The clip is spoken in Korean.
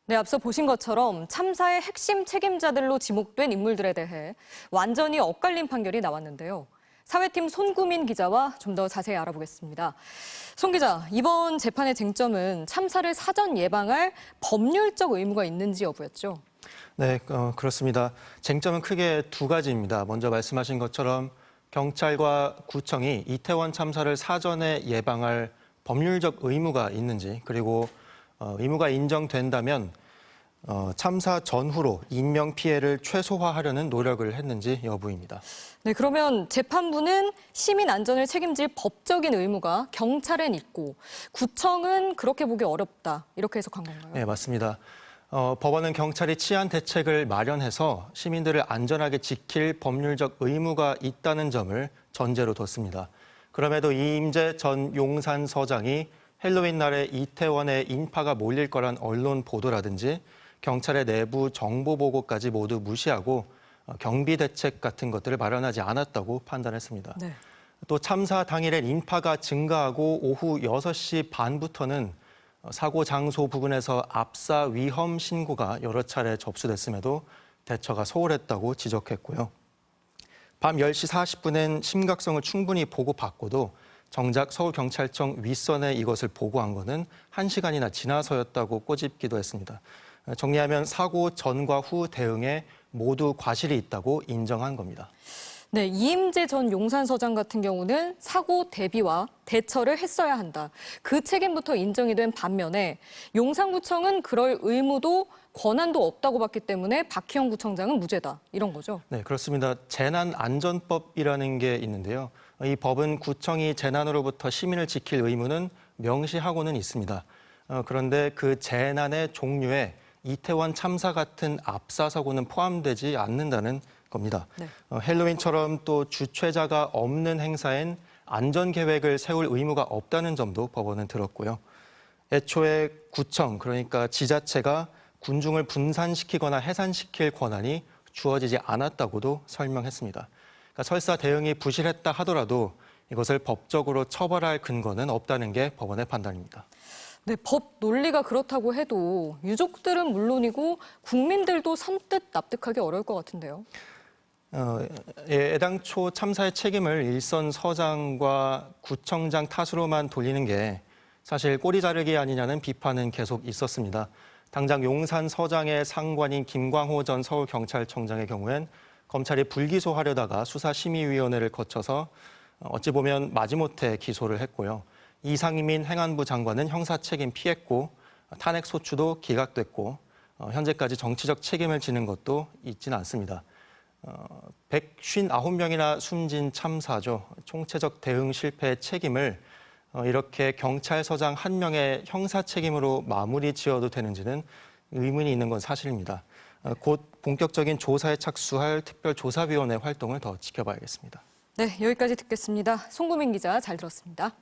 네, 앞서 보신 것처럼 참사의 핵심 책임자들로 지목된 인물들에 대해 완전히 엇갈린 판결이 나왔는데요. 사회팀 손구민 기자와 좀 더 자세히 알아보겠습니다. 손 기자, 이번 재판의 쟁점은 참사를 사전 예방할 법률적 의무가 있는지 여부였죠? 네, 그렇습니다. 쟁점은 크게 두 가지입니다. 먼저 말씀하신 것처럼 경찰과 구청이 이태원 참사를 사전에 예방할 법률적 의무가 있는지, 그리고 의무가 인정된다면 참사 전후로 인명 피해를 최소화하려는 노력을 했는지 여부입니다. 네, 그러면 재판부는 시민 안전을 책임질 법적인 의무가 경찰엔 있고 구청은 그렇게 보기 어렵다, 이렇게 해석한 건가요? 네, 맞습니다. 법원은 경찰이 치안 대책을 마련해서 시민들을 안전하게 지킬 법률적 의무가 있다는 점을 전제로 뒀습니다. 그럼에도 이임재 전 용산서장이 헬로윈 날에 이태원에 인파가 몰릴 거란 언론 보도라든지 경찰의 내부 정보 보고까지 모두 무시하고 경비 대책 같은 것들을 마련하지 않았다고 판단했습니다. 네. 또 참사 당일엔 인파가 증가하고 오후 6시 반부터는 사고 장소 부근에서 압사 위험 신고가 여러 차례 접수됐음에도 대처가 소홀했다고 지적했고요. 밤 10시 40분엔 심각성을 충분히 보고받고도 정작 서울경찰청 윗선에 이것을 보고한 것은 1시간이나 지나서였다고 꼬집기도 했습니다. 정리하면 사고 전과 후 대응에 모두 과실이 있다고 인정한 겁니다. 네, 이임재 전 용산서장 같은 경우는 사고 대비와 대처를 했어야 한다. 그 책임부터 인정이 된 반면에 용산구청은 그럴 의무도 권한도 없다고 봤기 때문에 박희영 구청장은 무죄다. 이런 거죠. 네, 그렇습니다. 재난안전법이라는 게 있는데요. 이 법은 구청이 재난으로부터 시민을 지킬 의무는 명시하고는 있습니다. 그런데 그 재난의 종류에 이태원 참사 같은 압사 사고는 포함되지 않는다는 겁니다. 네. 헬로윈처럼 또 주최자가 없는 행사엔 안전계획을 세울 의무가 없다는 점도 법원은 들었고요. 애초에 구청, 그러니까 지자체가 군중을 분산시키거나 해산시킬 권한이 주어지지 않았다고도 설명했습니다. 그러니까 설사 대응이 부실했다 하더라도 이것을 법적으로 처벌할 근거는 없다는 게 법원의 판단입니다. 네, 법 논리가 그렇다고 해도 유족들은 물론이고 국민들도 선뜻 납득하기 어려울 것 같은데요. 애당초 참사의 책임을 일선 서장과 구청장 탓으로만 돌리는 게 사실 꼬리 자르기 아니냐는 비판은 계속 있었습니다. 당장 용산 서장의 상관인 김광호 전 서울경찰청장의 경우엔 검찰이 불기소하려다가 수사심의위원회를 거쳐서 어찌 보면 마지못해 기소를 했고요. 이상민 행안부 장관은 형사 책임 피했고 탄핵 소추도 기각됐고 현재까지 정치적 책임을 지는 것도 있지는 않습니다. 159명이나 숨진 참사죠. 총체적 대응 실패의 책임을 이렇게 경찰서장 한 명의 형사 책임으로 마무리 지어도 되는지는 의문이 있는 건 사실입니다. 곧 본격적인 조사에 착수할 특별조사위원회 활동을 더 지켜봐야겠습니다. 네, 여기까지 듣겠습니다. 손구민 기자 잘 들었습니다.